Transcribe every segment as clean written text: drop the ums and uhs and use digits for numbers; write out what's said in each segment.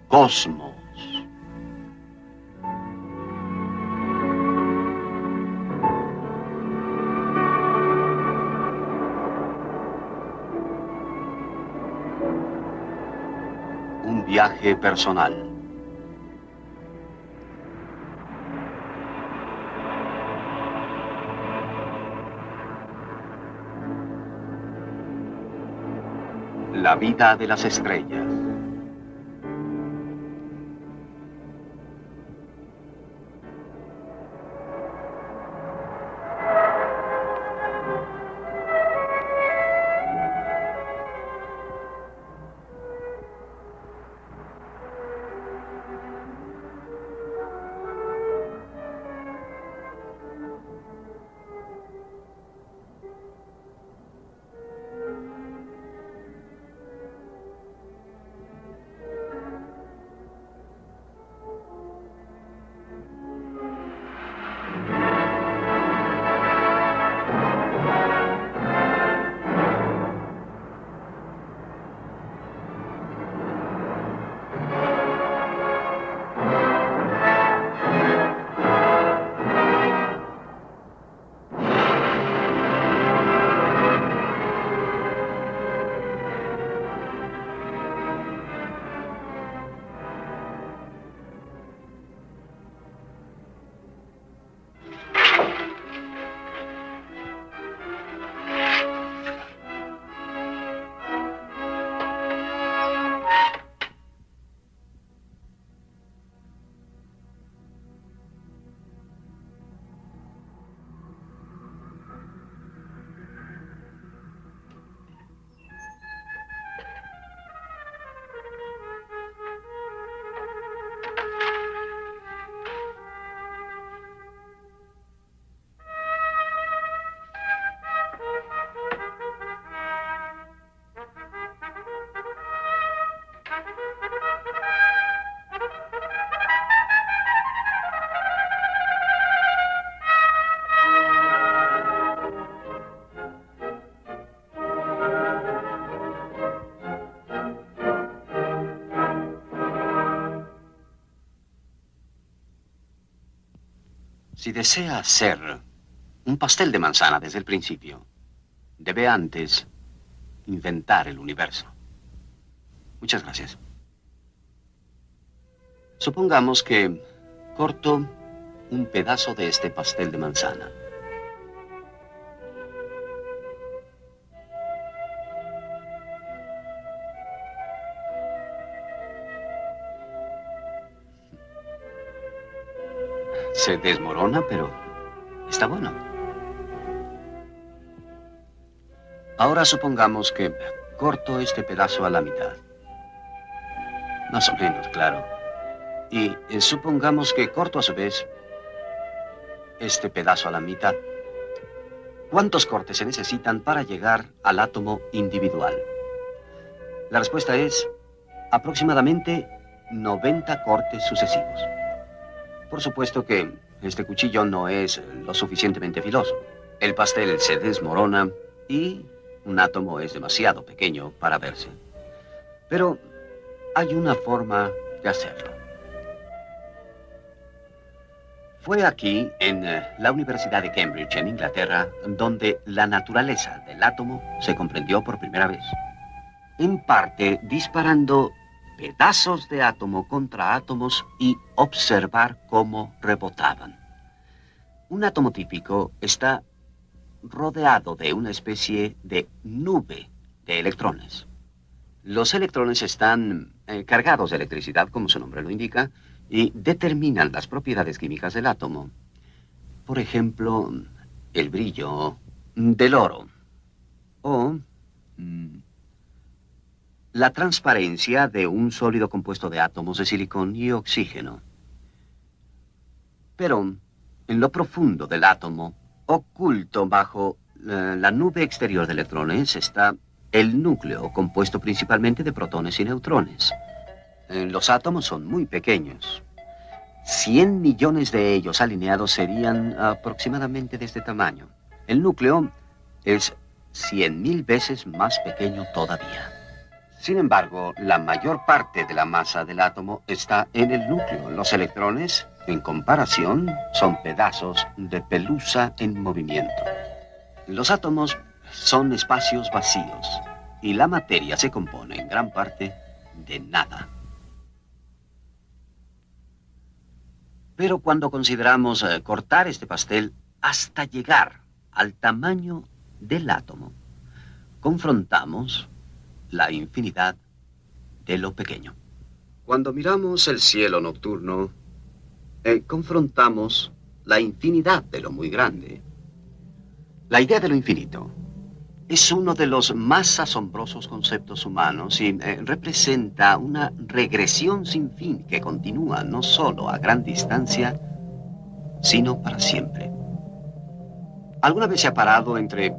cosmos. Un viaje personal. La vida de las estrellas. Si desea hacer un pastel de manzana desde el principio, debe antes inventar el universo. Muchas gracias. Supongamos que corto un pedazo de este pastel de manzana. Se desmorona, pero está bueno. Ahora supongamos que corto este pedazo a la mitad. Más o menos, claro. Y supongamos que corto a su vez este pedazo a la mitad. ¿Cuántos cortes se necesitan para llegar al átomo individual? La respuesta es aproximadamente 90 cortes sucesivos. Por supuesto que este cuchillo no es lo suficientemente filoso. El pastel se desmorona y un átomo es demasiado pequeño para verse. Pero hay una forma de hacerlo. Fue aquí, en la Universidad de Cambridge, en Inglaterra, donde la naturaleza del átomo se comprendió por primera vez. En parte, disparando pedazos de átomo contra átomos y observar cómo rebotaban. Un átomo típico está rodeado de una especie de nube de electrones. Los electrones están cargados de electricidad, como su nombre lo indica, y determinan las propiedades químicas del átomo. Por ejemplo, el brillo del oro o la transparencia de un sólido compuesto de átomos de silicón y oxígeno. Pero en lo profundo del átomo, oculto bajo la nube exterior de electrones, está el núcleo, compuesto principalmente de protones y neutrones. Los átomos son muy pequeños. 100 millones de ellos alineados serían aproximadamente de este tamaño. El núcleo es 100.000 veces más pequeño todavía. Sin embargo, la mayor parte de la masa del átomo está en el núcleo. Los electrones, en comparación, son pedazos de pelusa en movimiento. Los átomos son espacios vacíos y la materia se compone en gran parte de nada. Pero cuando consideramos cortar este pastel hasta llegar al tamaño del átomo, confrontamos la infinidad de lo pequeño. Cuando miramos el cielo nocturno, confrontamos la infinidad de lo muy grande. La idea de lo infinito es uno de los más asombrosos conceptos humanos y representa una regresión sin fin que continúa no solo a gran distancia, sino para siempre. ¿Alguna vez se ha parado entre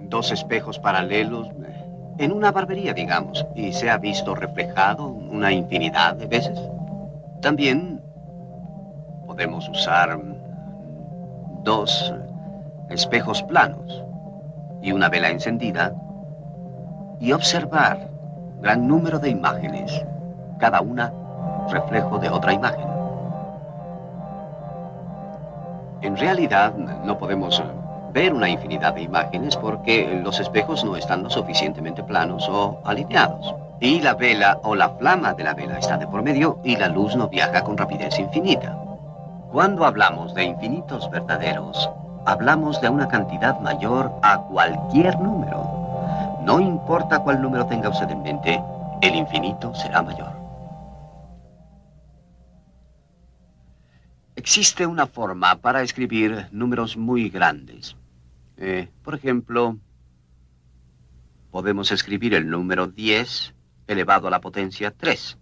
dos espejos paralelos en una barbería, digamos, y se ha visto reflejado una infinidad de veces? También podemos usar dos espejos planos y una vela encendida y observar gran número de imágenes, cada una reflejo de otra imagen. En realidad no podemos ver una infinidad de imágenes porque los espejos no están lo suficientemente planos o alineados. Y la vela o la flama de la vela está de por medio y la luz no viaja con rapidez infinita. Cuando hablamos de infinitos verdaderos, hablamos de una cantidad mayor a cualquier número. No importa cuál número tenga usted en mente, el infinito será mayor. Existe una forma para escribir números muy grandes. Por ejemplo, podemos escribir el número 10 elevado a la potencia 3.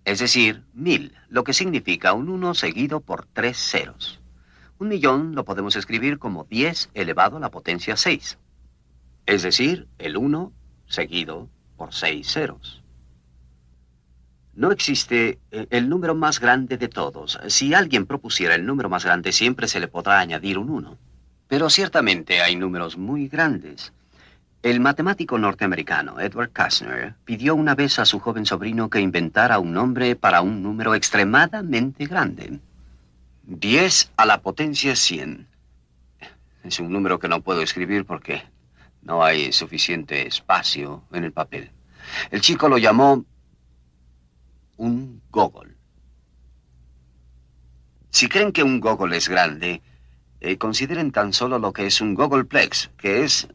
Es decir, 1000, lo que significa un 1 seguido por 3 ceros. 1.000.000 lo podemos escribir como 10 elevado a la potencia 6. Es decir, el 1 seguido por 6 ceros. No existe el número más grande de todos. Si alguien propusiera el número más grande, siempre se le podrá añadir un 1. Pero ciertamente hay números muy grandes. El matemático norteamericano Edward Kastner pidió una vez a su joven sobrino que inventara un nombre para un número extremadamente grande. 10 a la potencia 100. Es un número que no puedo escribir porque no hay suficiente espacio en el papel. El chico lo llamó un gogol. Si creen que un gogol es grande, consideren tan solo lo que es un gogolplex, que es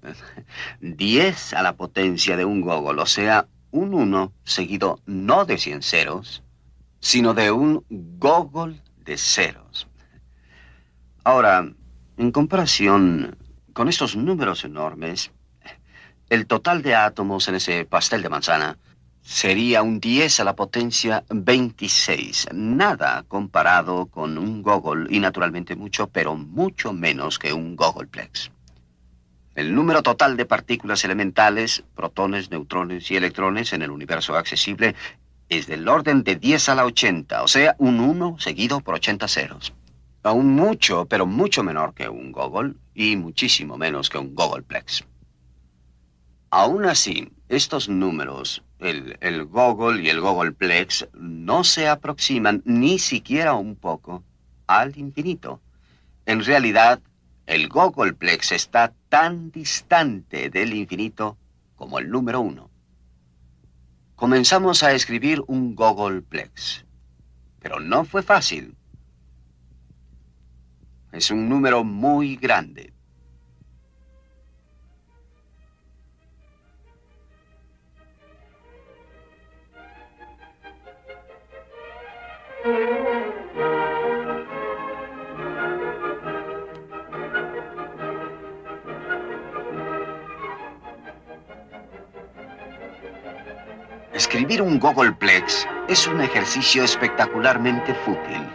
10 a la potencia de un gogol, o sea, un 1 seguido no de 100 ceros, sino de un gogol de ceros. Ahora, en comparación con estos números enormes, el total de átomos en ese pastel de manzana sería un 10 a la potencia 26. Nada comparado con un gogol y naturalmente mucho, pero mucho menos que un gogolplex. El número total de partículas elementales, protones, neutrones y electrones en el universo accesible es del orden de 10 a la 80, o sea, un 1 seguido por 80 ceros. Aún mucho, pero mucho menor que un gogol y muchísimo menos que un gogolplex. Aún así, estos números, el gogol y el gogolplex, no se aproximan ni siquiera un poco al infinito. En realidad, el gogolplex está tan distante del infinito como el número 1. Comenzamos a escribir un gogolplex, pero no fue fácil. Es un número muy grande. Escribir un gogolplex es un ejercicio espectacularmente fútil.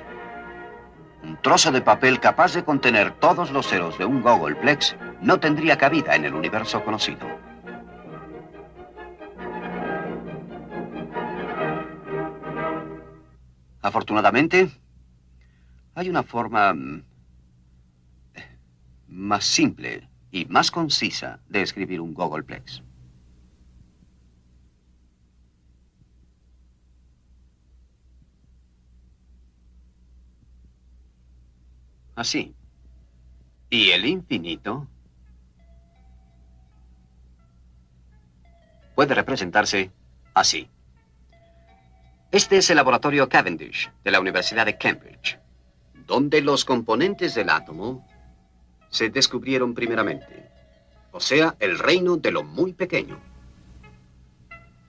Un trozo de papel capaz de contener todos los ceros de un gogolplex no tendría cabida en el universo conocido. Afortunadamente, hay una forma más simple y más concisa de escribir un gogolplex. así. Y el infinito puede representarse así. Este es el laboratorio Cavendish de la Universidad de Cambridge, donde los componentes del átomo se descubrieron primeramente. O sea, el reino de lo muy pequeño.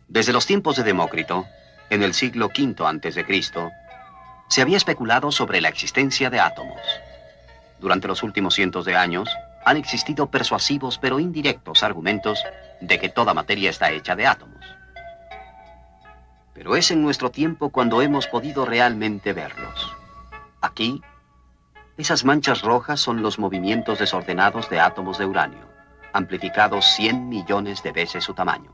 Desde los tiempos de Demócrito, en el siglo V a.C., se había especulado sobre la existencia de átomos. Durante los últimos cientos de años, han existido persuasivos pero indirectos argumentos de que toda materia está hecha de átomos. Pero es en nuestro tiempo cuando hemos podido realmente verlos. Aquí, esas manchas rojas son los movimientos desordenados de átomos de uranio, amplificados 100 millones de veces su tamaño.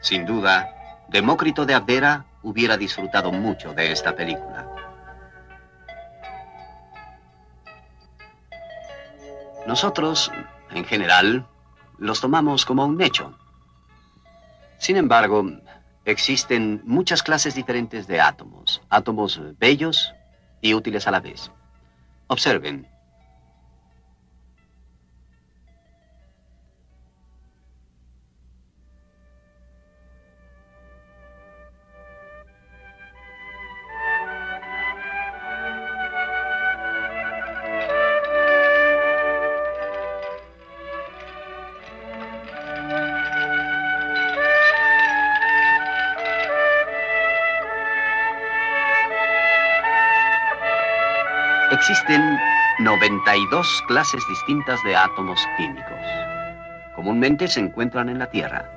Sin duda, Demócrito de Abdera hubiera disfrutado mucho de esta película. Nosotros, en general, los tomamos como un hecho. Sin embargo, existen muchas clases diferentes de átomos, átomos bellos y útiles a la vez. Observen. Existen 92 clases distintas de átomos químicos. Comúnmente se encuentran en la Tierra.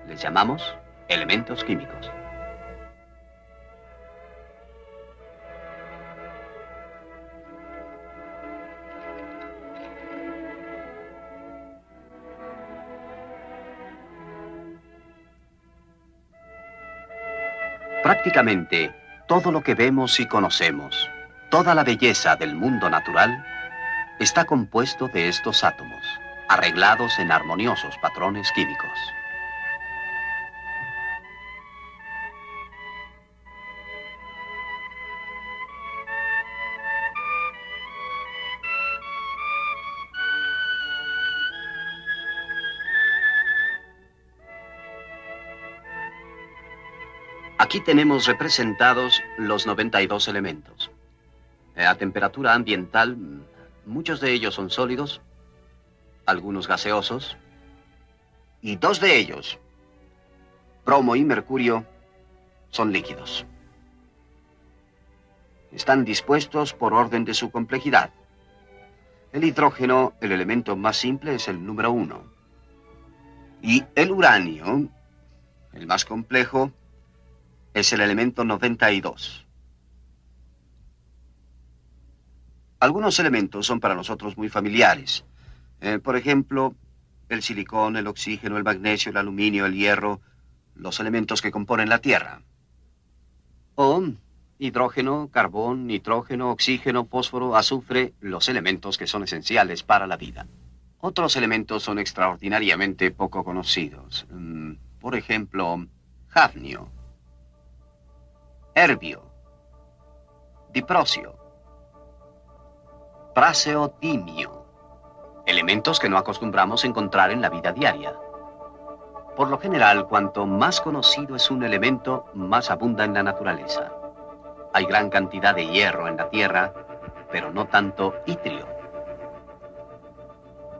Les llamamos elementos químicos. Prácticamente todo lo que vemos y conocemos, toda la belleza del mundo natural, está compuesto de estos átomos, arreglados en armoniosos patrones químicos. Aquí tenemos representados los 92 elementos. A temperatura ambiental, muchos de ellos son sólidos, algunos gaseosos, y 2 de ellos, bromo y mercurio, son líquidos. Están dispuestos por orden de su complejidad. El hidrógeno, el elemento más simple, es el número 1. Y el uranio, el más complejo, es el elemento 92. Algunos elementos son para nosotros muy familiares. Por ejemplo, el silicón, el oxígeno, el magnesio, el aluminio, el hierro, los elementos que componen la Tierra. O hidrógeno, carbón, nitrógeno, oxígeno, fósforo, azufre, los elementos que son esenciales para la vida. Otros elementos son extraordinariamente poco conocidos. Por ejemplo, hafnio, herbio, diprocio, praseotimio, elementos que no acostumbramos encontrar en la vida diaria. Por lo general, cuanto más conocido es un elemento, más abunda en la naturaleza. Hay gran cantidad de hierro en la Tierra, pero no tanto itrio.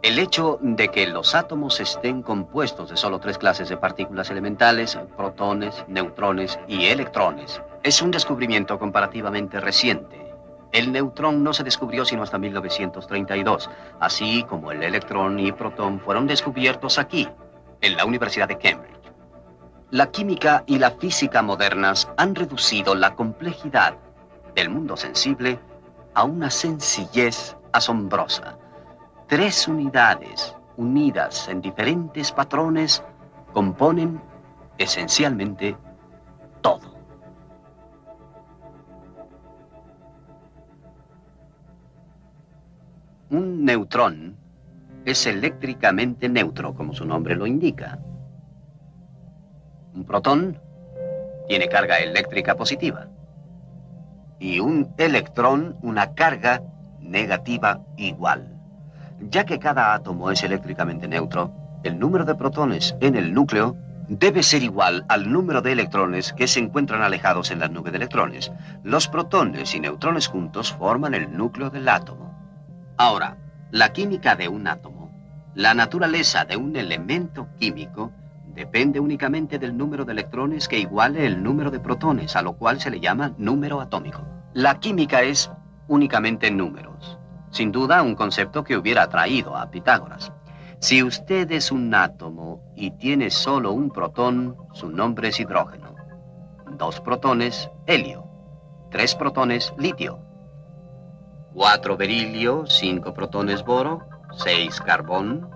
El hecho de que los átomos estén compuestos de solo 3 clases de partículas elementales, protones, neutrones y electrones, es un descubrimiento comparativamente reciente. El neutrón no se descubrió sino hasta 1932, así como el electrón y protón fueron descubiertos aquí, en la Universidad de Cambridge. La química y la física modernas han reducido la complejidad del mundo sensible a una sencillez asombrosa. 3 unidades, unidas en diferentes patrones, componen esencialmente todo. Un neutrón es eléctricamente neutro, como su nombre lo indica. Un protón tiene carga eléctrica positiva. y un electrón una carga negativa igual. Ya que cada átomo es eléctricamente neutro, el número de protones en el núcleo debe ser igual al número de electrones que se encuentran alejados en la nube de electrones. Los protones y neutrones juntos forman el núcleo del átomo. Ahora, la química de un átomo, la naturaleza de un elemento químico, depende únicamente del número de electrones que iguale el número de protones, a lo cual se le llama número atómico. La química es únicamente números. Sin duda, un concepto que hubiera atraído a Pitágoras. Si usted es un átomo y tiene solo un protón, su nombre es hidrógeno. 2 protones, helio. 3 protones, litio. 4 berilio, 5 protones, boro. 6 carbón.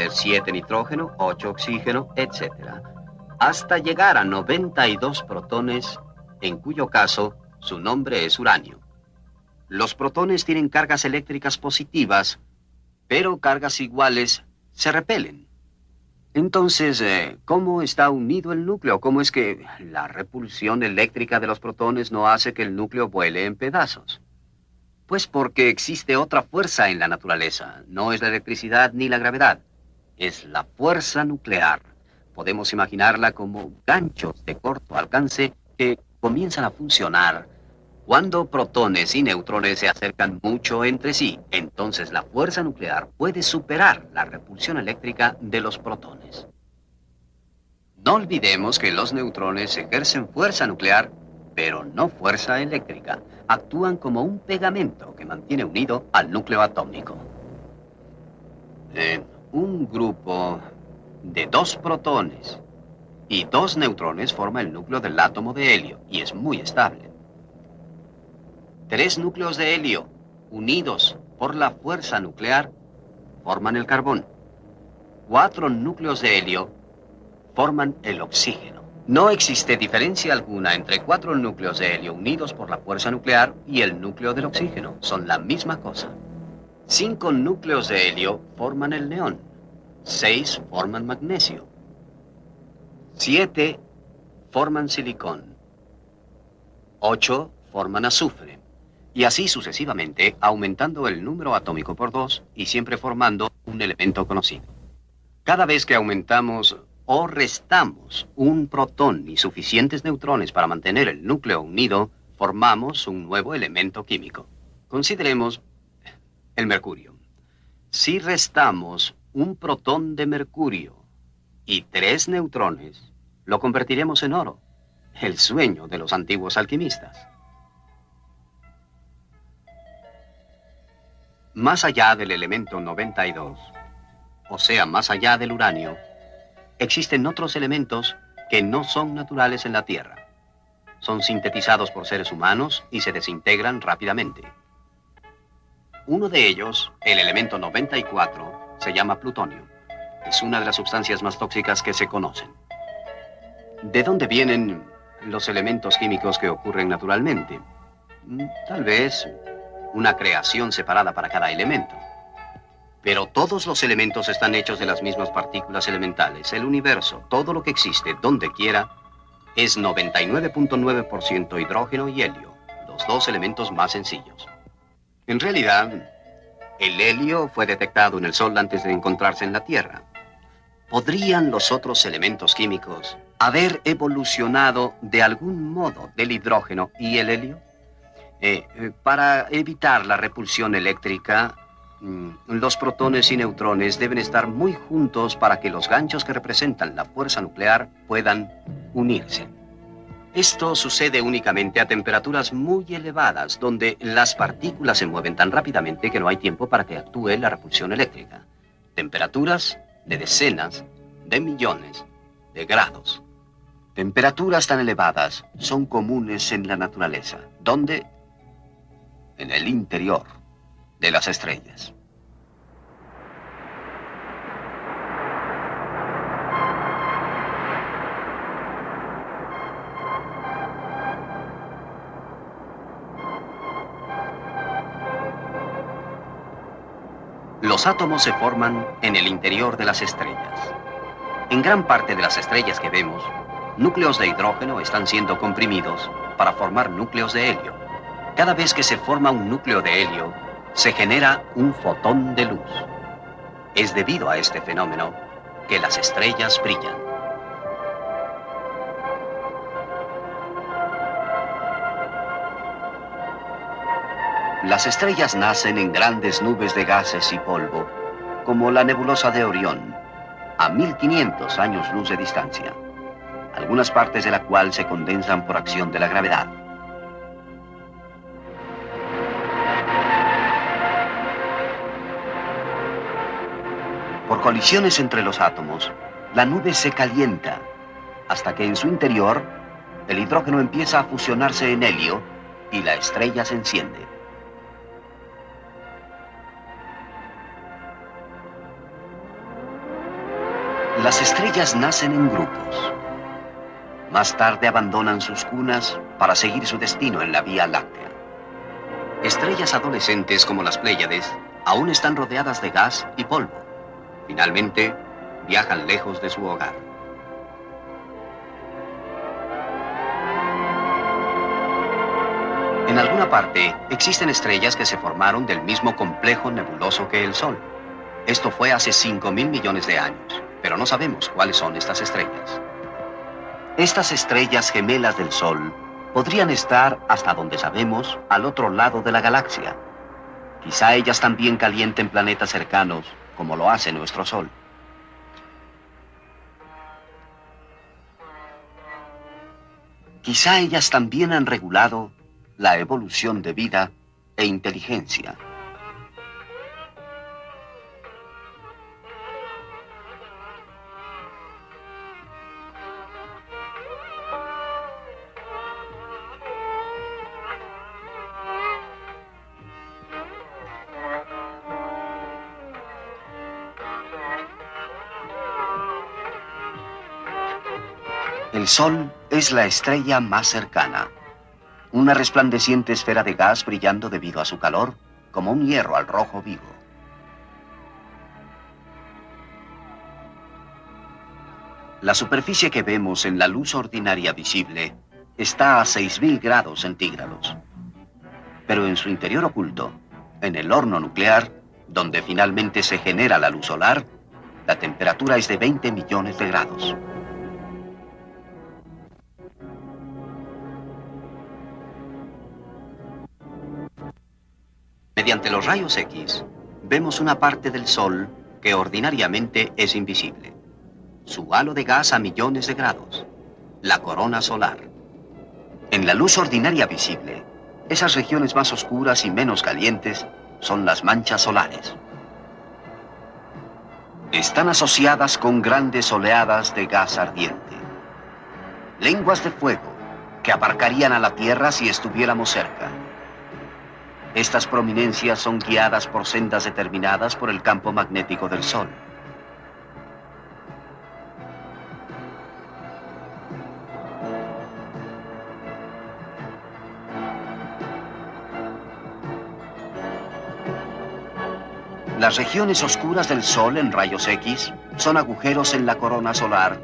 7 nitrógeno, 8 oxígeno, etc. Hasta llegar a 92 protones, en cuyo caso su nombre es uranio. Los protones tienen cargas eléctricas positivas, pero cargas iguales se repelen. Entonces, ¿cómo está unido el núcleo? ¿Cómo es que la repulsión eléctrica de los protones no hace que el núcleo vuele en pedazos? Pues porque existe otra fuerza en la naturaleza. No es la electricidad ni la gravedad. Es la fuerza nuclear. Podemos imaginarla como ganchos de corto alcance que comienzan a funcionar cuando protones y neutrones se acercan mucho entre sí. Entonces la fuerza nuclear puede superar la repulsión eléctrica de los protones. No olvidemos que los neutrones ejercen fuerza nuclear, pero no fuerza eléctrica. Actúan como un pegamento que mantiene unido al núcleo atómico. Un grupo de 2 protones y 2 neutrones forma el núcleo del átomo de helio y es muy estable. 3 núcleos de helio unidos por la fuerza nuclear forman el carbón. 4 núcleos de helio forman el oxígeno. No existe diferencia alguna entre 4 núcleos de helio unidos por la fuerza nuclear y el núcleo del oxígeno. Son la misma cosa. 5 núcleos de helio forman el neón. 6 forman magnesio. 7 forman silicón. 8 forman azufre. Y así sucesivamente, aumentando el número atómico por 2 y siempre formando un elemento conocido. Cada vez que aumentamos o restamos un protón y suficientes neutrones para mantener el núcleo unido, formamos un nuevo elemento químico. Consideremos el mercurio. Si restamos un protón de mercurio y 3 neutrones, lo convertiremos en oro, el sueño de los antiguos alquimistas. Más allá del elemento 92, o sea, más allá del uranio, existen otros elementos que no son naturales en la Tierra. Son sintetizados por seres humanos y se desintegran rápidamente. Uno de ellos, el elemento 94, se llama plutonio. Es una de las sustancias más tóxicas que se conocen. ¿De dónde vienen los elementos químicos que ocurren naturalmente? Tal vez una creación separada para cada elemento. Pero todos los elementos están hechos de las mismas partículas elementales. El universo, todo lo que existe, donde quiera, es 99.9% hidrógeno y helio, los 2 elementos más sencillos. En realidad, el helio fue detectado en el Sol antes de encontrarse en la Tierra. ¿Podrían los otros elementos químicos haber evolucionado de algún modo del hidrógeno y el helio? Para evitar la repulsión eléctrica, los protones y neutrones deben estar muy juntos para que los ganchos que representan la fuerza nuclear puedan unirse. Esto sucede únicamente a temperaturas muy elevadas, donde las partículas se mueven tan rápidamente que no hay tiempo para que actúe la repulsión eléctrica. Temperaturas de decenas de millones de grados. Temperaturas tan elevadas son comunes en la naturaleza, donde en el interior de las estrellas. Los átomos se forman en el interior de las estrellas. En gran parte de las estrellas que vemos, núcleos de hidrógeno están siendo comprimidos para formar núcleos de helio. Cada vez que se forma un núcleo de helio, se genera un fotón de luz. Es debido a este fenómeno que las estrellas brillan. Las estrellas nacen en grandes nubes de gases y polvo, como la nebulosa de Orión, a 1500 años luz de distancia, algunas partes de la cual se condensan por acción de la gravedad. Por colisiones entre los átomos, la nube se calienta, hasta que en su interior, el hidrógeno empieza a fusionarse en helio y la estrella se enciende. Las estrellas nacen en grupos. Más tarde abandonan sus cunas para seguir su destino en la Vía Láctea. Estrellas adolescentes como las Pléyades aún están rodeadas de gas y polvo. Finalmente, viajan lejos de su hogar. En alguna parte, existen estrellas que se formaron del mismo complejo nebuloso que el Sol. Esto fue hace 5.000 millones de años, pero no sabemos cuáles son estas estrellas. Estas estrellas gemelas del Sol podrían estar, hasta donde sabemos, al otro lado de la galaxia. Quizá ellas también calienten planetas cercanos, como lo hace nuestro Sol. Quizá ellas también han regulado la evolución de vida e inteligencia. El Sol es la estrella más cercana, una resplandeciente esfera de gas brillando debido a su calor, como un hierro al rojo vivo. La superficie que vemos en la luz ordinaria visible está a 6.000 grados centígrados. Pero en su interior oculto, en el horno nuclear, donde finalmente se genera la luz solar, la temperatura es de 20 millones de grados. Mediante los rayos X, vemos una parte del Sol que ordinariamente es invisible. Su halo de gas a millones de grados, la corona solar. En la luz ordinaria visible, esas regiones más oscuras y menos calientes son las manchas solares. Están asociadas con grandes oleadas de gas ardiente. Lenguas de fuego que abarcarían a la Tierra si estuviéramos cerca. Estas prominencias son guiadas por sendas determinadas por el campo magnético del Sol. Las regiones oscuras del Sol en rayos X son agujeros en la corona solar,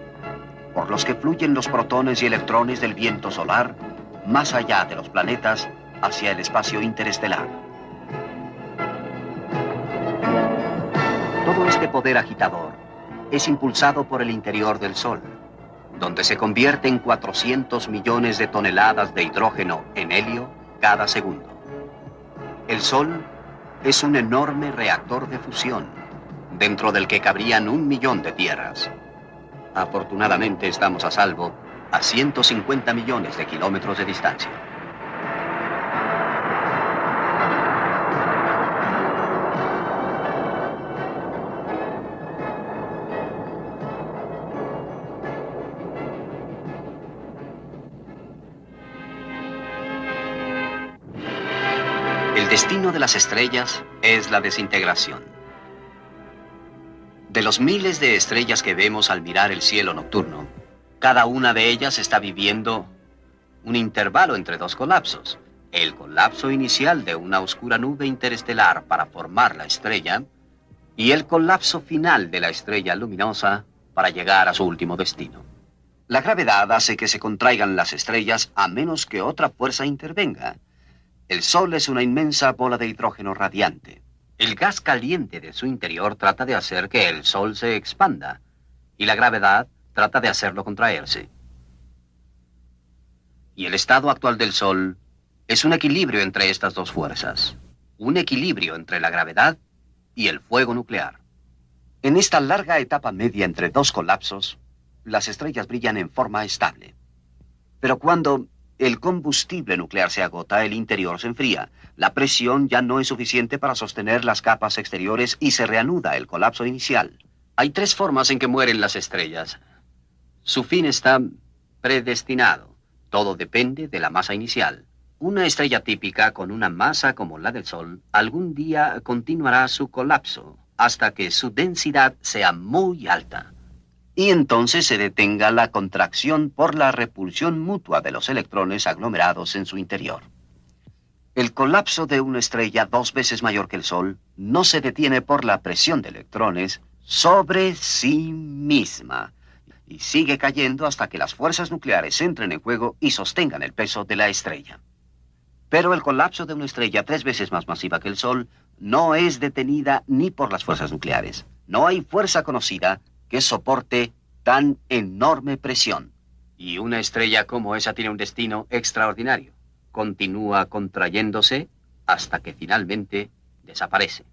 por los que fluyen los protones y electrones del viento solar más allá de los planetas hacia el espacio interestelar. Todo este poder agitador es impulsado por el interior del Sol, donde se convierte en 400 millones de toneladas de hidrógeno en helio cada segundo. El Sol es un enorme reactor de fusión, dentro del que cabrían 1 millón de tierras. Afortunadamente estamos a salvo a 150 millones de kilómetros de distancia. El destino de las estrellas es la desintegración. De los miles de estrellas que vemos al mirar el cielo nocturno, cada una de ellas está viviendo un intervalo entre dos colapsos. El colapso inicial de una oscura nube interestelar para formar la estrella y el colapso final de la estrella luminosa para llegar a su último destino. La gravedad hace que se contraigan las estrellas a menos que otra fuerza intervenga. El Sol es una inmensa bola de hidrógeno radiante. El gas caliente de su interior trata de hacer que el Sol se expanda, y la gravedad trata de hacerlo contraerse. Y el estado actual del Sol es un equilibrio entre estas dos fuerzas. Un equilibrio entre la gravedad y el fuego nuclear. En esta larga etapa media entre dos colapsos, las estrellas brillan en forma estable. Pero cuando el combustible nuclear se agota, el interior se enfría. La presión ya no es suficiente para sostener las capas exteriores y se reanuda el colapso inicial. Hay tres formas en que mueren las estrellas. Su fin está predestinado. Todo depende de la masa inicial. Una estrella típica con una masa como la del Sol algún día continuará su colapso hasta que su densidad sea muy alta. Y entonces se detenga la contracción por la repulsión mutua de los electrones aglomerados en su interior. El colapso de una estrella 2 veces mayor que el Sol no se detiene por la presión de electrones sobre sí misma y sigue cayendo hasta que las fuerzas nucleares entren en juego y sostengan el peso de la estrella. Pero el colapso de una estrella 3 veces más masiva que el Sol no es detenida ni por las fuerzas nucleares. No hay fuerza conocida que soporte tan enorme presión. Y una estrella como esa tiene un destino extraordinario. Continúa contrayéndose hasta que finalmente desaparece.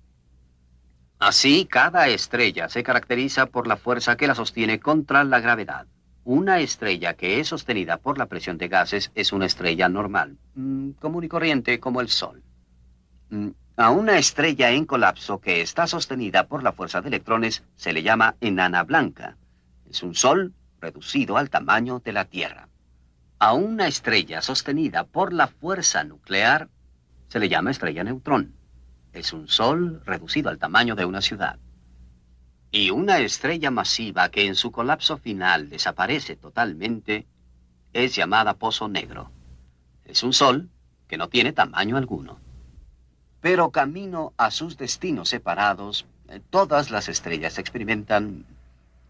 Así, cada estrella se caracteriza por la fuerza que la sostiene contra la gravedad. Una estrella que es sostenida por la presión de gases es una estrella normal, común y corriente como el Sol. A una estrella en colapso que está sostenida por la fuerza de electrones se le llama enana blanca. Es un Sol reducido al tamaño de la Tierra. A una estrella sostenida por la fuerza nuclear se le llama estrella neutrón. Es un Sol reducido al tamaño de una ciudad. Y una estrella masiva que en su colapso final desaparece totalmente es llamada pozo negro. Es un Sol que no tiene tamaño alguno. Pero camino a sus destinos separados, todas las estrellas experimentan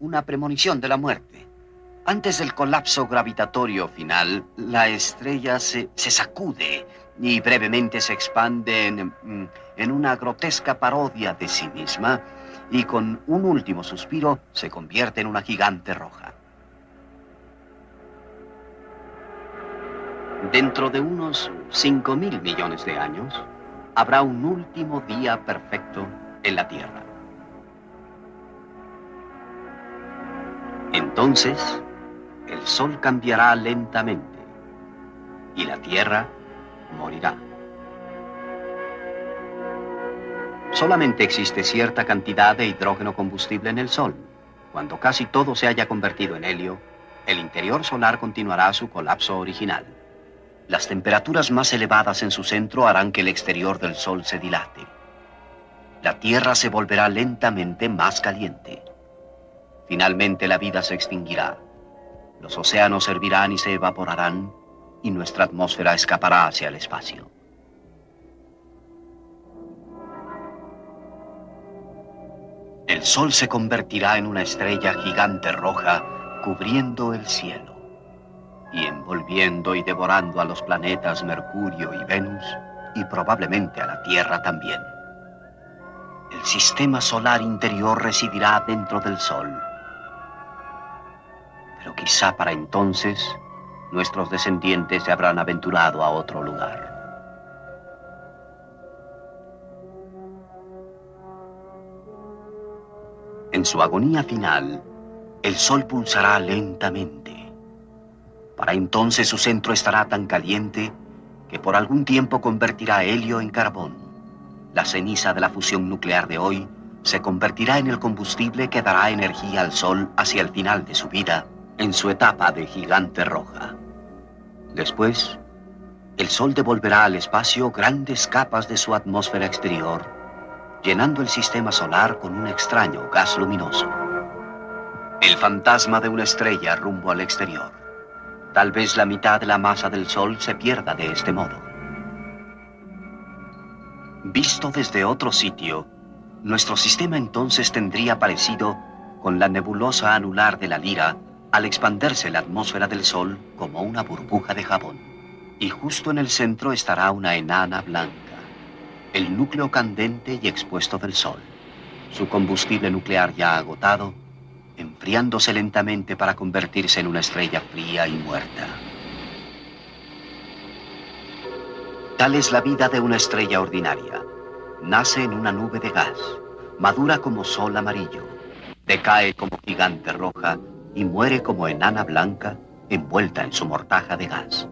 una premonición de la muerte. Antes del colapso gravitatorio final, la estrella se sacude y brevemente se expande en una grotesca parodia de sí misma y con un último suspiro se convierte en una gigante roja. Dentro de unos 5.000 millones de años, habrá un último día perfecto en la Tierra. Entonces, el Sol cambiará lentamente y la Tierra morirá. Solamente existe cierta cantidad de hidrógeno combustible en el Sol. Cuando casi todo se haya convertido en helio, el interior solar continuará su colapso original. Las temperaturas más elevadas en su centro harán que el exterior del Sol se dilate. La Tierra se volverá lentamente más caliente. Finalmente la vida se extinguirá. Los océanos hervirán y se evaporarán, y nuestra atmósfera escapará hacia el espacio. El Sol se convertirá en una estrella gigante roja, cubriendo el cielo, y envolviendo y devorando a los planetas Mercurio y Venus, y probablemente a la Tierra también. El sistema solar interior residirá dentro del Sol. Pero quizá para entonces, nuestros descendientes se habrán aventurado a otro lugar. En su agonía final, el Sol pulsará lentamente. Para entonces su centro estará tan caliente que por algún tiempo convertirá helio en carbón. La ceniza de la fusión nuclear de hoy se convertirá en el combustible que dará energía al Sol hacia el final de su vida, en su etapa de gigante roja. Después, el Sol devolverá al espacio grandes capas de su atmósfera exterior, llenando el sistema solar con un extraño gas luminoso. El fantasma de una estrella rumbo al exterior. Tal vez la mitad de la masa del Sol se pierda de este modo. Visto desde otro sitio, nuestro sistema entonces tendría parecido con la nebulosa anular de la Lira al expandirse la atmósfera del Sol como una burbuja de jabón. Y justo en el centro estará una enana blanca, el núcleo candente y expuesto del Sol. Su combustible nuclear ya agotado, enfriándose lentamente para convertirse en una estrella fría y muerta. Tal es la vida de una estrella ordinaria. Nace en una nube de gas, madura como sol amarillo, decae como gigante roja y muere como enana blanca envuelta en su mortaja de gas.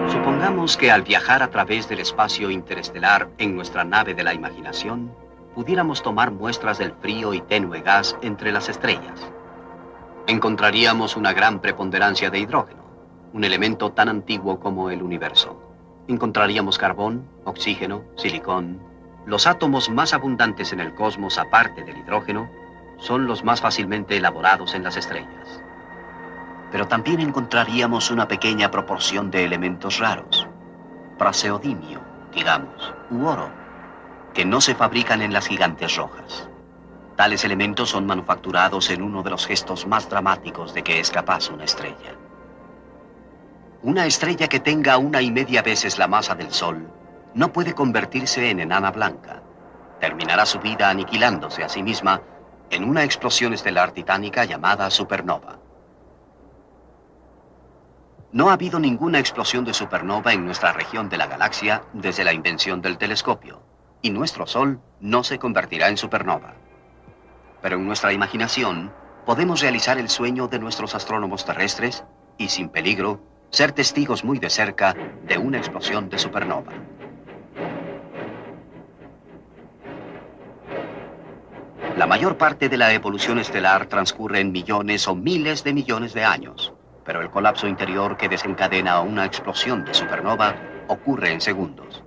Supongamos que al viajar a través del espacio interestelar en nuestra nave de la imaginación, pudiéramos tomar muestras del frío y tenue gas entre las estrellas. Encontraríamos una gran preponderancia de hidrógeno, un elemento tan antiguo como el universo. Encontraríamos carbón, oxígeno, silicón. Los átomos más abundantes en el cosmos, aparte del hidrógeno, son los más fácilmente elaborados en las estrellas. Pero también encontraríamos una pequeña proporción de elementos raros, praseodimio, digamos, u oro, que no se fabrican en las gigantes rojas. Tales elementos son manufacturados en uno de los gestos más dramáticos de que es capaz una estrella. Una estrella que tenga 1,5 veces la masa del Sol no puede convertirse en enana blanca. Terminará su vida aniquilándose a sí misma en una explosión estelar titánica llamada supernova. No ha habido ninguna explosión de supernova en nuestra región de la galaxia desde la invención del telescopio, y nuestro Sol no se convertirá en supernova. Pero en nuestra imaginación podemos realizar el sueño de nuestros astrónomos terrestres y, sin peligro, ser testigos muy de cerca de una explosión de supernova. La mayor parte de la evolución estelar transcurre en millones o miles de millones de años, pero el colapso interior que desencadena una explosión de supernova ocurre en segundos.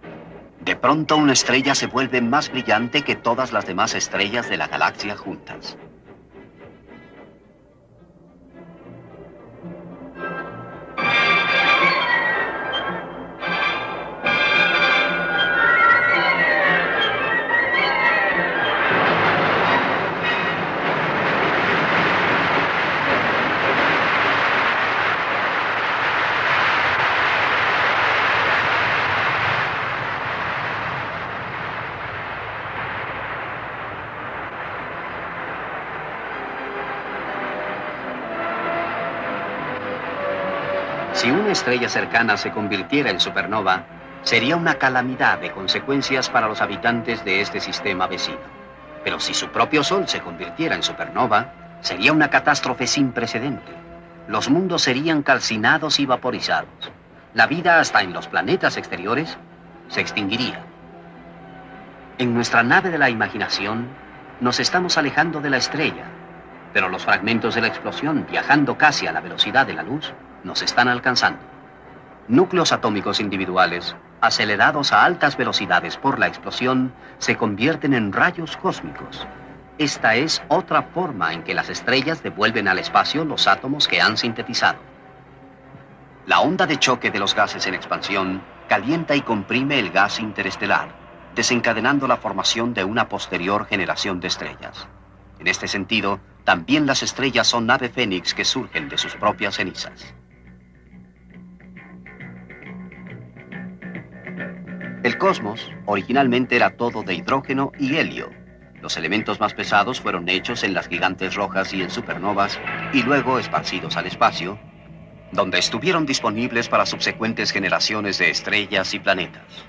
De pronto una estrella se vuelve más brillante que todas las demás estrellas de la galaxia juntas. Si una estrella cercana se convirtiera en supernova, sería una calamidad de consecuencias para los habitantes de este sistema vecino. Pero si su propio Sol se convirtiera en supernova, sería una catástrofe sin precedente. Los mundos serían calcinados y vaporizados. La vida, hasta en los planetas exteriores, se extinguiría. En nuestra nave de la imaginación, nos estamos alejando de la estrella, pero los fragmentos de la explosión, viajando casi a la velocidad de la luz, nos están alcanzando. Núcleos atómicos individuales, acelerados a altas velocidades por la explosión, se convierten en rayos cósmicos. Esta es otra forma en que las estrellas devuelven al espacio los átomos que han sintetizado. La onda de choque de los gases en expansión calienta y comprime el gas interestelar, desencadenando la formación de una posterior generación de estrellas. En este sentido, también las estrellas son ave fénix que surgen de sus propias cenizas. El cosmos originalmente era todo de hidrógeno y helio. Los elementos más pesados fueron hechos en las gigantes rojas y en supernovas y luego esparcidos al espacio, donde estuvieron disponibles para subsecuentes generaciones de estrellas y planetas.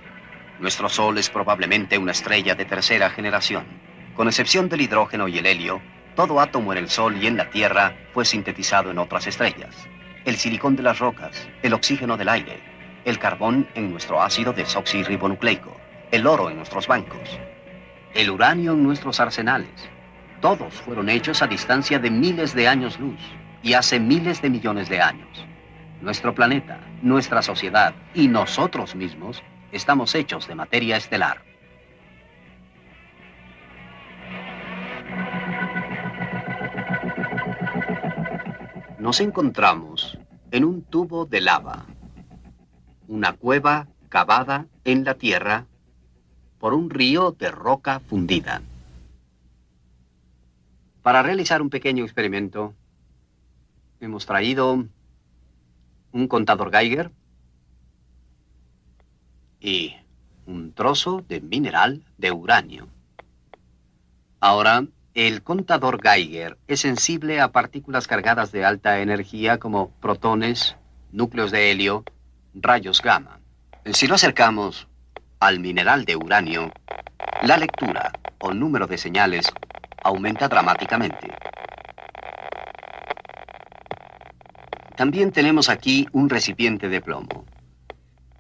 Nuestro Sol es probablemente una estrella de tercera generación. Con excepción del hidrógeno y el helio, todo átomo en el Sol y en la Tierra fue sintetizado en otras estrellas. El silicón de las rocas, el oxígeno del aire, el carbón en nuestro ácido desoxirribonucleico, el oro en nuestros bancos, el uranio en nuestros arsenales. Todos fueron hechos a distancia de miles de años luz y hace miles de millones de años. Nuestro planeta, nuestra sociedad y nosotros mismos estamos hechos de materia estelar. Nos encontramos en un tubo de lava, una cueva cavada en la tierra por un río de roca fundida. Para realizar un pequeño experimento, hemos traído un contador Geiger y un trozo de mineral de uranio. Ahora, el contador Geiger es sensible a partículas cargadas de alta energía como protones, núcleos de helio, rayos gamma. Si lo acercamos al mineral de uranio, la lectura o número de señales aumenta dramáticamente. También tenemos aquí un recipiente de plomo.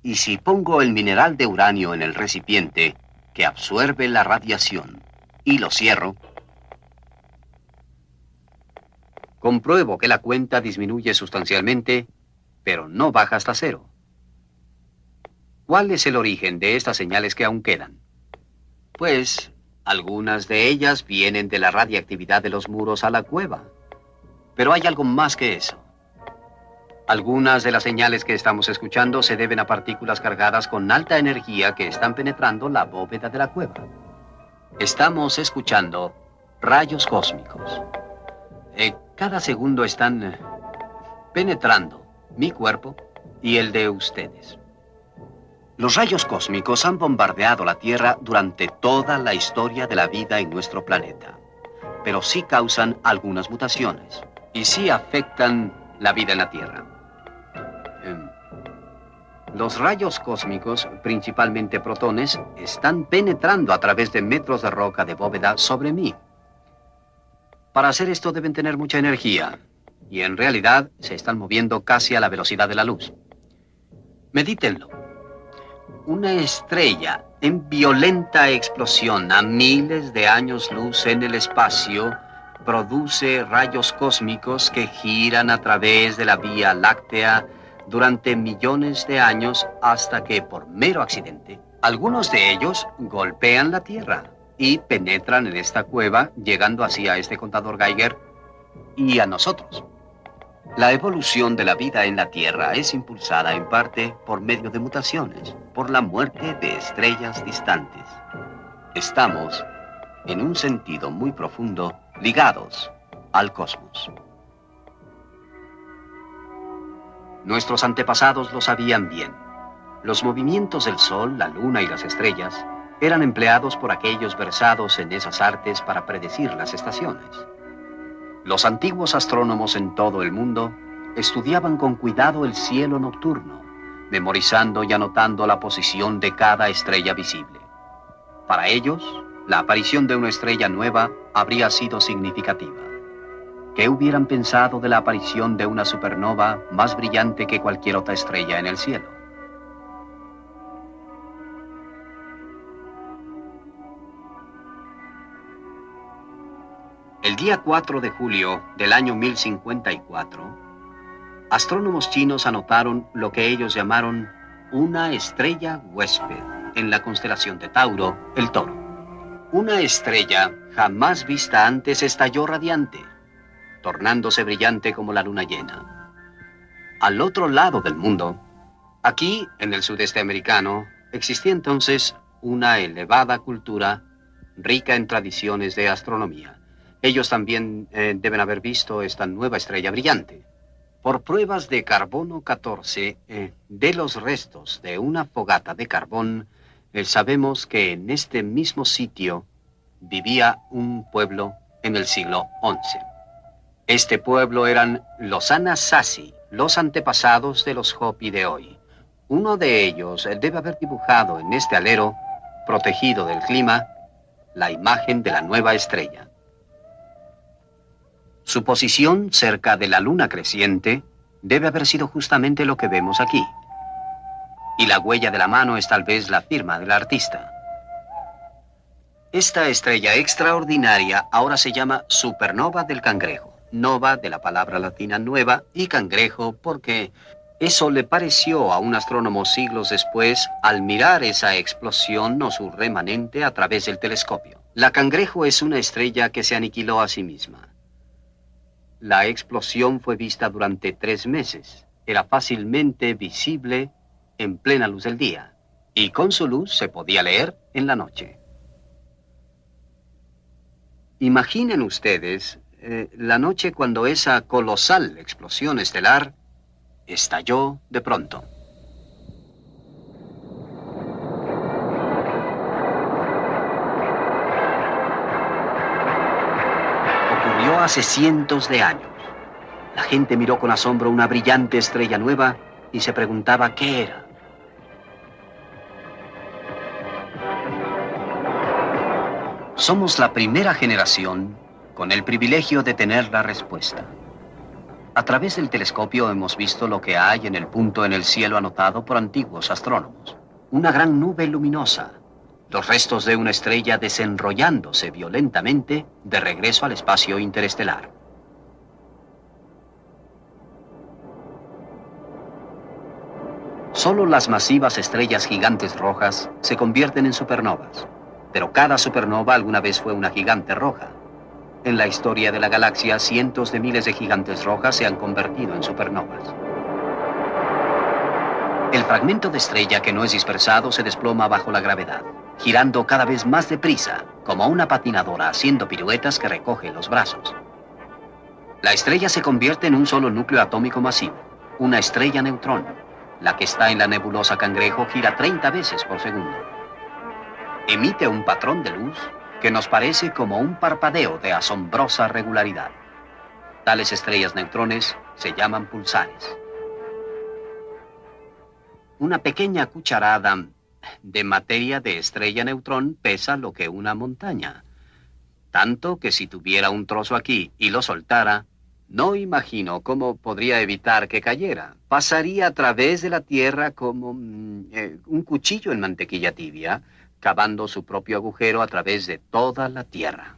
Y si pongo el mineral de uranio en el recipiente, que absorbe la radiación, y lo cierro, compruebo que la cuenta disminuye sustancialmente, pero no baja hasta cero. ¿Cuál es el origen de estas señales que aún quedan? Pues, algunas de ellas vienen de la radiactividad de los muros a la cueva. Pero hay algo más que eso. Algunas de las señales que estamos escuchando se deben a partículas cargadas con alta energía que están penetrando la bóveda de la cueva. Estamos escuchando rayos cósmicos. Cada segundo están penetrando mi cuerpo y el de ustedes. Los rayos cósmicos han bombardeado la Tierra durante toda la historia de la vida en nuestro planeta. Pero sí causan algunas mutaciones y sí afectan la vida en la Tierra. Los rayos cósmicos, principalmente protones, están penetrando a través de metros de roca de bóveda sobre mí. Para hacer esto deben tener mucha energía, y en realidad se están moviendo casi a la velocidad de la luz. Medítenlo. Una estrella en violenta explosión a miles de años luz en el espacio produce rayos cósmicos que giran a través de la Vía Láctea durante millones de años hasta que, por mero accidente, algunos de ellos golpean la Tierra y penetran en esta cueva, llegando así a este contador Geiger y a nosotros. La evolución de la vida en la Tierra es impulsada en parte por medio de mutaciones, por la muerte de estrellas distantes. Estamos, en un sentido muy profundo, ligados al cosmos. Nuestros antepasados lo sabían bien. Los movimientos del Sol, la Luna y las estrellas eran empleados por aquellos versados en esas artes para predecir las estaciones. Los antiguos astrónomos en todo el mundo estudiaban con cuidado el cielo nocturno, memorizando y anotando la posición de cada estrella visible. Para ellos, la aparición de una estrella nueva habría sido significativa. ¿Qué hubieran pensado de la aparición de una supernova más brillante que cualquier otra estrella en el cielo? El día 4 de julio del año 1054, astrónomos chinos anotaron lo que ellos llamaron una estrella huésped en la constelación de Tauro, el Toro. Una estrella jamás vista antes estalló radiante, tornándose brillante como la luna llena. Al otro lado del mundo, aquí en el sudeste americano, existía entonces una elevada cultura rica en tradiciones de astronomía. Ellos también deben haber visto esta nueva estrella brillante. Por pruebas de carbono 14, de los restos de una fogata de carbón, sabemos que en este mismo sitio vivía un pueblo en el siglo XI. Este pueblo eran los Anasazi, los antepasados de los Hopi de hoy. Uno de ellos debe haber dibujado en este alero, protegido del clima, la imagen de la nueva estrella. Su posición cerca de la luna creciente debe haber sido justamente lo que vemos aquí. Y la huella de la mano es tal vez la firma del artista. Esta estrella extraordinaria ahora se llama supernova del Cangrejo. Nova de la palabra latina nueva y cangrejo porque eso le pareció a un astrónomo siglos después al mirar esa explosión o su remanente a través del telescopio. La Cangrejo es una estrella que se aniquiló a sí misma. La explosión fue vista durante 3 meses. Era fácilmente visible en plena luz del día. Y con su luz se podía leer en la noche. Imaginen ustedes la noche cuando esa colosal explosión estelar estalló de pronto. Ocurrió hace cientos de años. La gente miró con asombro una brillante estrella nueva y se preguntaba qué era. Somos la primera generación con el privilegio de tener la respuesta. A través del telescopio hemos visto lo que hay en el punto en el cielo anotado por antiguos astrónomos. Una gran nube luminosa, los restos de una estrella desenrollándose violentamente de regreso al espacio interestelar. Solo las masivas estrellas gigantes rojas se convierten en supernovas, pero cada supernova alguna vez fue una gigante roja. En la historia de la galaxia, cientos de miles de gigantes rojas se han convertido en supernovas. El fragmento de estrella que no es dispersado se desploma bajo la gravedad, girando cada vez más deprisa, como una patinadora haciendo piruetas que recoge los brazos. La estrella se convierte en un solo núcleo atómico masivo, una estrella neutrón. La que está en la nebulosa Cangrejo gira 30 veces por segundo. Emite un patrón de luz que nos parece como un parpadeo de asombrosa regularidad. Tales estrellas neutrones se llaman pulsares. Una pequeña cucharada de materia de estrella neutrón pesa lo que una montaña. Tanto que si tuviera un trozo aquí y lo soltara, no imagino cómo podría evitar que cayera. Pasaría a través de la Tierra como un cuchillo en mantequilla tibia, cavando su propio agujero a través de toda la Tierra.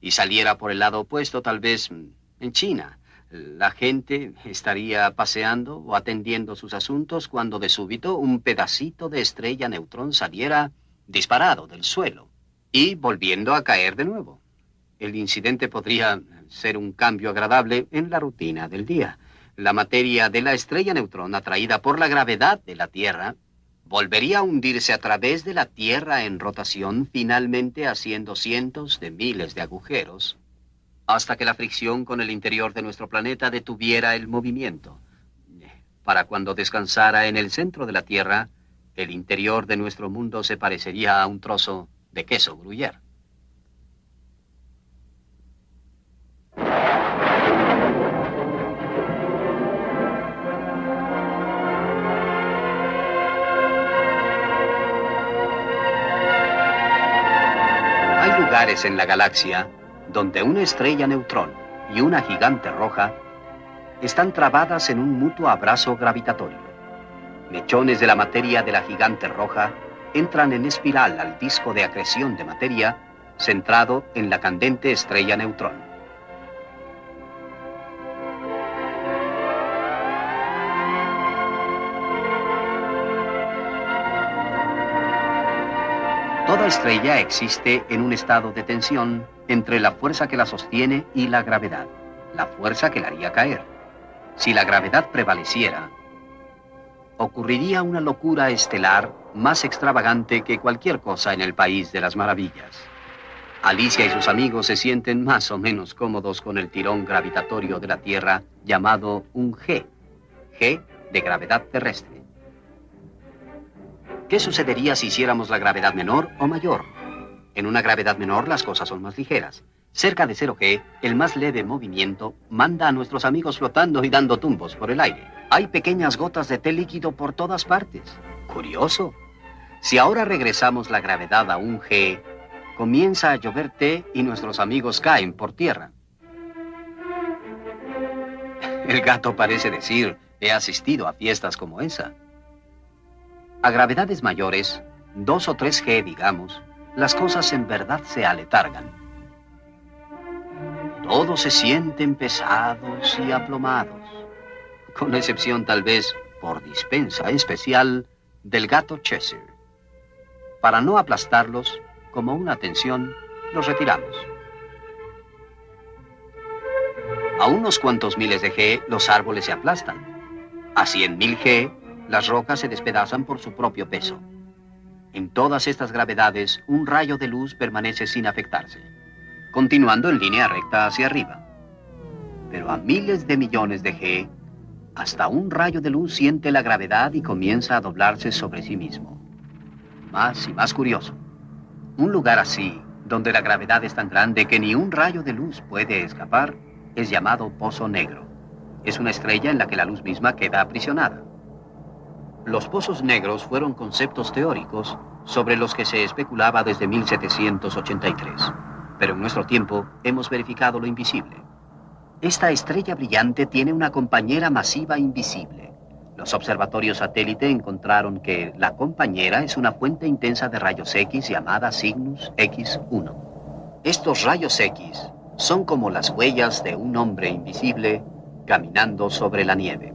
Y saliera por el lado opuesto, tal vez en China. La gente estaría paseando o atendiendo sus asuntos cuando de súbito un pedacito de estrella neutrón saliera disparado del suelo y volviendo a caer de nuevo. El incidente podría ser un cambio agradable en la rutina del día. La materia de la estrella neutrón, atraída por la gravedad de la Tierra, volvería a hundirse a través de la Tierra en rotación, finalmente haciendo cientos de miles de agujeros, hasta que la fricción con el interior de nuestro planeta detuviera el movimiento. Para cuando descansara en el centro de la Tierra, el interior de nuestro mundo se parecería a un trozo de queso gruyère. Hay lugares en la galaxia donde una estrella neutrón y una gigante roja están trabadas en un mutuo abrazo gravitatorio. Mechones de la materia de la gigante roja entran en espiral al disco de acreción de materia centrado en la candente estrella neutrón. Toda estrella existe en un estado de tensión entre la fuerza que la sostiene y la gravedad, la fuerza que la haría caer. Si la gravedad prevaleciera, ocurriría una locura estelar más extravagante que cualquier cosa en el País de las Maravillas. Alicia y sus amigos se sienten más o menos cómodos con el tirón gravitatorio de la Tierra llamado un G de gravedad terrestre. ¿Qué sucedería si hiciéramos la gravedad menor o mayor? En una gravedad menor las cosas son más ligeras. Cerca de 0G, el más leve movimiento manda a nuestros amigos flotando y dando tumbos por el aire. Hay pequeñas gotas de té líquido por todas partes. Curioso. Si ahora regresamos la gravedad a un G, comienza a llover té y nuestros amigos caen por tierra. El gato parece decir, he asistido a fiestas como esa. A gravedades mayores, 2 o 3G, digamos, las cosas en verdad se aletargan. Todos se sienten pesados y aplomados, con excepción tal vez, por dispensa especial, del gato Cheshire. Para no aplastarlos, como una tensión, los retiramos. A unos cuantos miles de G, los árboles se aplastan. A 100.000 G, las rocas se despedazan por su propio peso. En todas estas gravedades, un rayo de luz permanece sin afectarse. continuando en línea recta hacia arriba. Pero a miles de millones de G, hasta un rayo de luz siente la gravedad y comienza a doblarse sobre sí mismo. Más y más curioso. Un lugar así, donde la gravedad es tan grande que ni un rayo de luz puede escapar, es llamado pozo negro. Es una estrella en la que la luz misma queda aprisionada. Los pozos negros fueron conceptos teóricos sobre los que se especulaba desde 1783. Pero en nuestro tiempo hemos verificado lo invisible. Esta estrella brillante tiene una compañera masiva invisible. Los observatorios satélite encontraron que la compañera es una fuente intensa de rayos X llamada Cygnus X1. Estos rayos X son como las huellas de un hombre invisible caminando sobre la nieve.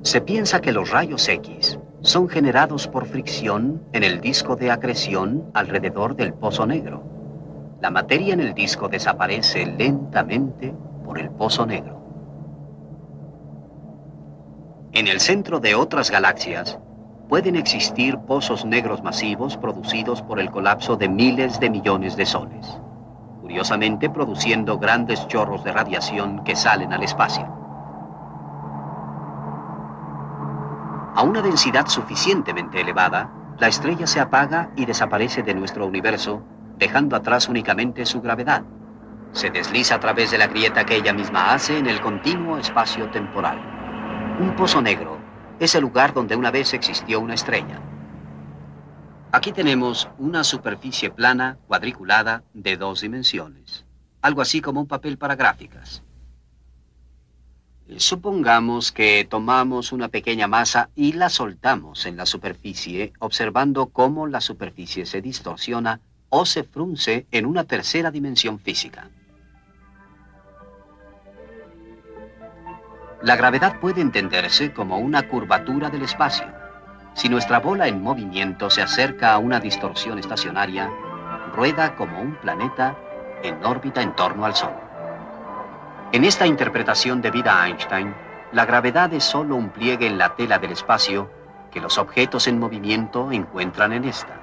Se piensa que los rayos X son generados por fricción en el disco de acreción alrededor del pozo negro. La materia en el disco desaparece lentamente por el pozo negro. En el centro de otras galaxias pueden existir pozos negros masivos producidos por el colapso de miles de millones de soles, curiosamente produciendo grandes chorros de radiación que salen al espacio. A una densidad suficientemente elevada, la estrella se apaga y desaparece de nuestro universo, dejando atrás únicamente su gravedad. Se desliza a través de la grieta que ella misma hace en el continuo espacio temporal. Un pozo negro es el lugar donde una vez existió una estrella. Aquí tenemos una superficie plana, cuadriculada, de 2 dimensiones. Algo así como un papel para gráficas. Supongamos que tomamos una pequeña masa y la soltamos en la superficie, observando cómo la superficie se distorsiona o se frunce en una tercera dimensión física. La gravedad puede entenderse como una curvatura del espacio. Si nuestra bola en movimiento se acerca a una distorsión estacionaria, rueda como un planeta en órbita en torno al Sol. En esta interpretación debida a Einstein, la gravedad es solo un pliegue en la tela del espacio que los objetos en movimiento encuentran en esta.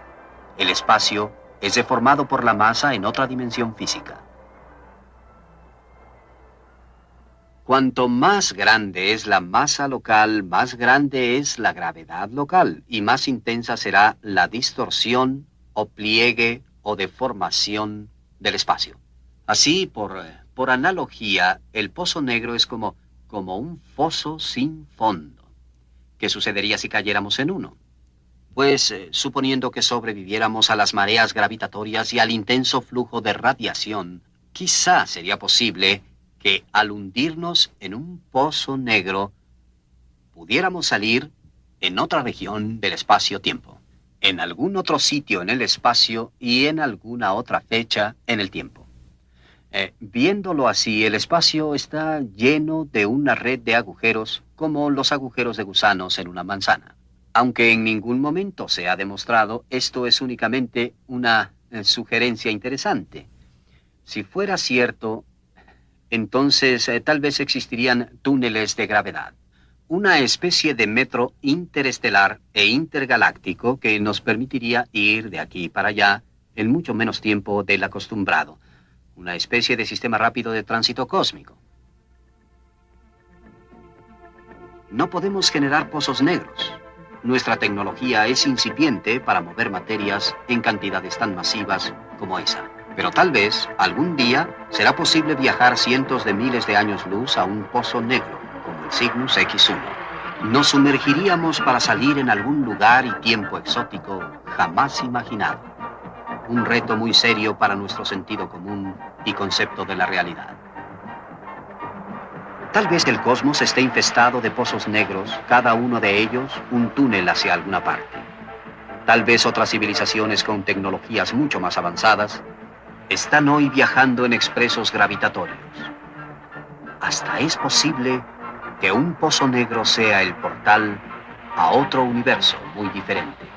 El espacio es deformado por la masa en otra dimensión física. Cuanto más grande es la masa local, más grande es la gravedad local y más intensa será la distorsión o pliegue o deformación del espacio. Así, por analogía, el pozo negro es como un foso sin fondo. ¿Qué sucedería si cayéramos en uno? Pues, suponiendo que sobreviviéramos a las mareas gravitatorias y al intenso flujo de radiación, quizá sería posible que al hundirnos en un pozo negro, pudiéramos salir en otra región del espacio-tiempo, en algún otro sitio en el espacio y en alguna otra fecha en el tiempo. Viéndolo así, el espacio está lleno de una red de agujeros como los agujeros de gusanos en una manzana. Aunque en ningún momento se ha demostrado, esto es únicamente una sugerencia interesante. Si fuera cierto, entonces tal vez existirían túneles de gravedad, una especie de metro interestelar e intergaláctico que nos permitiría ir de aquí para allá en mucho menos tiempo del acostumbrado. Una especie de sistema rápido de tránsito cósmico. No podemos generar pozos negros. Nuestra tecnología es incipiente para mover materias en cantidades tan masivas como esa. Pero tal vez, algún día, será posible viajar cientos de miles de años luz a un pozo negro, como el Cygnus X1. Nos sumergiríamos para salir en algún lugar y tiempo exótico jamás imaginado. Un reto muy serio para nuestro sentido común y concepto de la realidad. Tal vez el cosmos esté infestado de pozos negros, cada uno de ellos un túnel hacia alguna parte. Tal vez otras civilizaciones con tecnologías mucho más avanzadas están hoy viajando en expresos gravitatorios. Hasta es posible que un pozo negro sea el portal a otro universo muy diferente.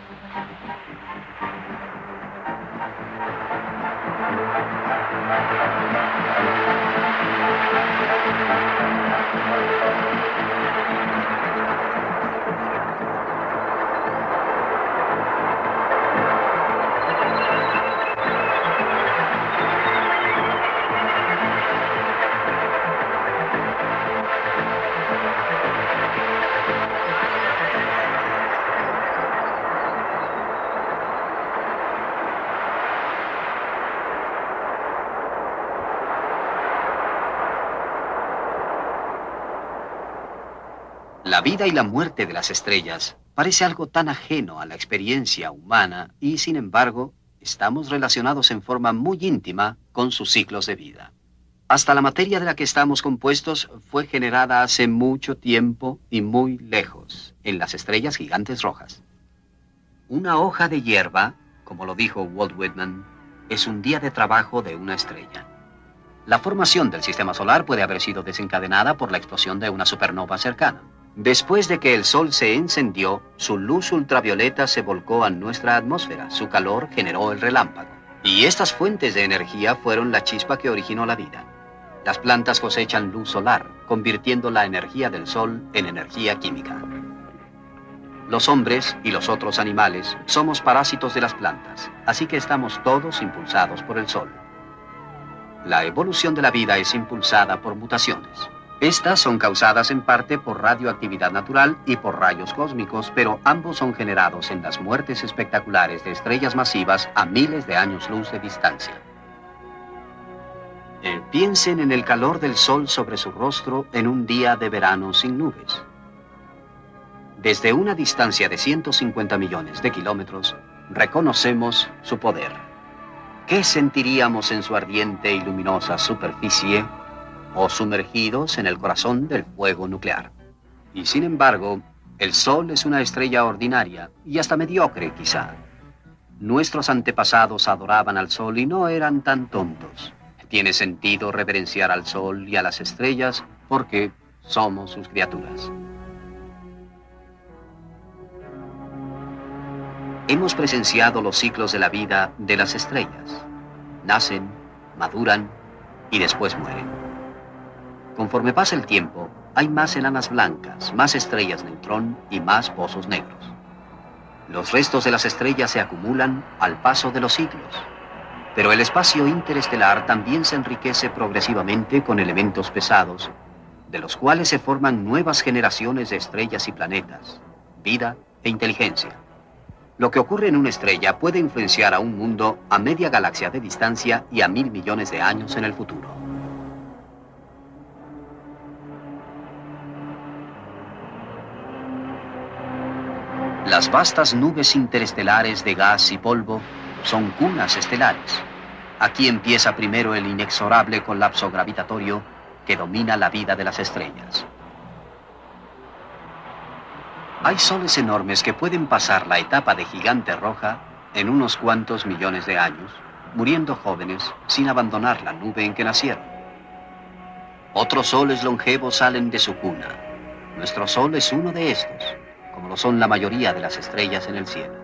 La vida y la muerte de las estrellas parece algo tan ajeno a la experiencia humana y, sin embargo, estamos relacionados en forma muy íntima con sus ciclos de vida. Hasta la materia de la que estamos compuestos fue generada hace mucho tiempo y muy lejos, en las estrellas gigantes rojas. Una hoja de hierba, como lo dijo Walt Whitman, es un día de trabajo de una estrella. La formación del sistema solar puede haber sido desencadenada por la explosión de una supernova cercana. Después de que el Sol se encendió, su luz ultravioleta se volcó a nuestra atmósfera. Su calor generó el relámpago. Y estas fuentes de energía fueron la chispa que originó la vida. Las plantas cosechan luz solar, convirtiendo la energía del Sol en energía química. Los hombres y los otros animales somos parásitos de las plantas, así que estamos todos impulsados por el Sol. La evolución de la vida es impulsada por mutaciones. Estas son causadas en parte por radioactividad natural y por rayos cósmicos, pero ambos son generados en las muertes espectaculares de estrellas masivas a miles de años luz de distancia. Piensen en el calor del Sol sobre su rostro en un día de verano sin nubes. Desde una distancia de 150 millones de kilómetros, reconocemos su poder. ¿Qué sentiríamos en su ardiente y luminosa superficie o sumergidos en el corazón del fuego nuclear? Y sin embargo, el Sol es una estrella ordinaria y hasta mediocre quizá. Nuestros antepasados adoraban al Sol y no eran tan tontos. Tiene sentido reverenciar al Sol y a las estrellas porque somos sus criaturas. Hemos presenciado los ciclos de la vida de las estrellas. Nacen, maduran y después mueren. Conforme pasa el tiempo, hay más enanas blancas, más estrellas neutrón y más pozos negros. Los restos de las estrellas se acumulan al paso de los siglos. Pero el espacio interestelar también se enriquece progresivamente con elementos pesados, de los cuales se forman nuevas generaciones de estrellas y planetas, vida e inteligencia. Lo que ocurre en una estrella puede influenciar a un mundo a media galaxia de distancia y a 1.000 millones de años en el futuro. Las vastas nubes interestelares de gas y polvo son cunas estelares. Aquí empieza primero el inexorable colapso gravitatorio que domina la vida de las estrellas. Hay soles enormes que pueden pasar la etapa de gigante roja en unos cuantos millones de años, muriendo jóvenes sin abandonar la nube en que nacieron. Otros soles longevos salen de su cuna. Nuestro Sol es uno de estos, como lo son la mayoría de las estrellas en el cielo.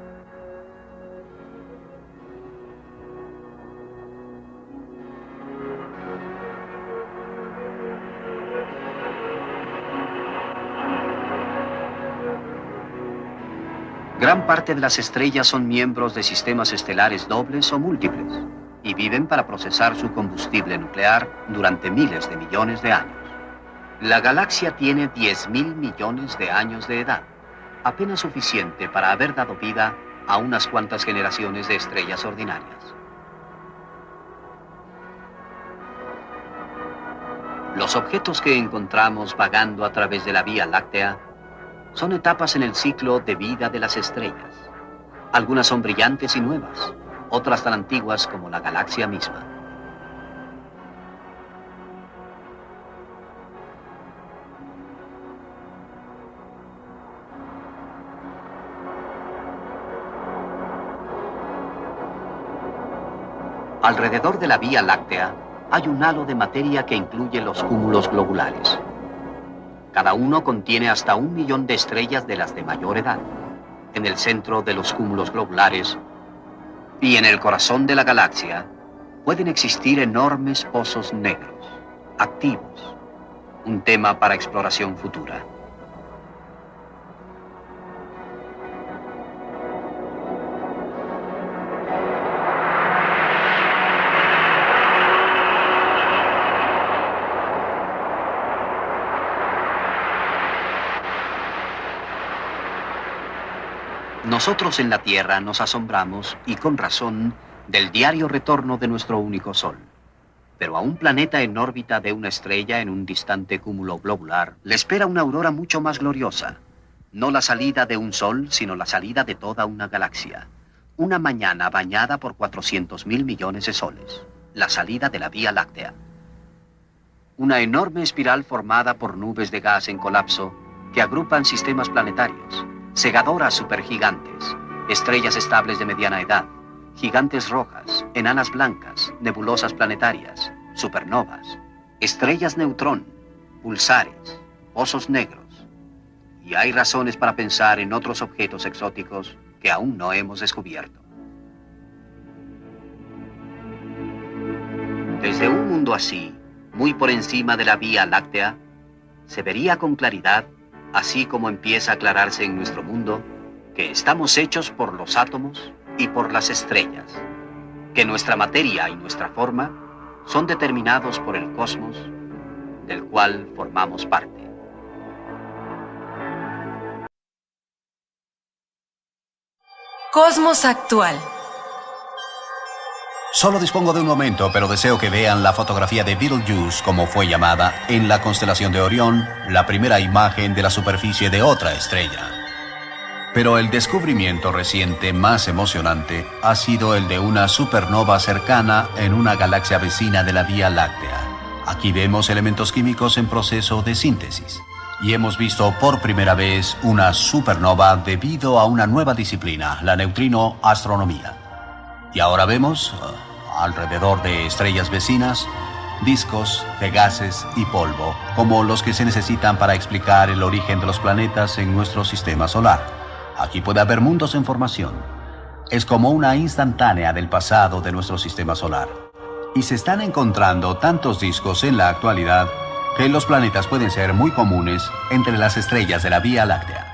Gran parte de las estrellas son miembros de sistemas estelares dobles o múltiples y viven para procesar su combustible nuclear durante miles de millones de años. La galaxia tiene 10.000 millones de años de edad, apenas suficiente para haber dado vida a unas cuantas generaciones de estrellas ordinarias. Los objetos que encontramos vagando a través de la Vía Láctea son etapas en el ciclo de vida de las estrellas. Algunas son brillantes y nuevas, otras tan antiguas como la galaxia misma. Alrededor de la Vía Láctea hay un halo de materia que incluye los cúmulos globulares. Cada uno contiene hasta 1 millón de estrellas de las de mayor edad. En el centro de los cúmulos globulares y en el corazón de la galaxia pueden existir enormes pozos negros, activos, un tema para exploración futura. Nosotros en la Tierra nos asombramos, y con razón, del diario retorno de nuestro único Sol. Pero a un planeta en órbita de una estrella en un distante cúmulo globular le espera una aurora mucho más gloriosa. No la salida de un sol, sino la salida de toda una galaxia. Una mañana bañada por 400.000 millones de soles. La salida de la Vía Láctea. Una enorme espiral formada por nubes de gas en colapso que agrupan sistemas planetarios, segadoras supergigantes, estrellas estables de mediana edad, gigantes rojas, enanas blancas, nebulosas planetarias, supernovas, estrellas neutrón, pulsares, pozos negros. Y hay razones para pensar en otros objetos exóticos que aún no hemos descubierto. Desde un mundo así, muy por encima de la Vía Láctea, se vería con claridad, así como empieza a aclararse en nuestro mundo, que estamos hechos por los átomos y por las estrellas, que nuestra materia y nuestra forma son determinados por el cosmos, del cual formamos parte. Cosmos actual. Solo dispongo de un momento, pero deseo que vean la fotografía de Betelgeuse, como fue llamada, en la constelación de Orión, la primera imagen de la superficie de otra estrella. Pero el descubrimiento reciente más emocionante ha sido el de una supernova cercana en una galaxia vecina de la Vía Láctea. Aquí vemos elementos químicos en proceso de síntesis. Y hemos visto por primera vez una supernova debido a una nueva disciplina, la neutrinoastronomía. Y ahora vemos, alrededor de estrellas vecinas, discos de gases y polvo, como los que se necesitan para explicar el origen de los planetas en nuestro sistema solar. Aquí puede haber mundos en formación. Es como una instantánea del pasado de nuestro sistema solar. Y se están encontrando tantos discos en la actualidad que los planetas pueden ser muy comunes entre las estrellas de la Vía Láctea.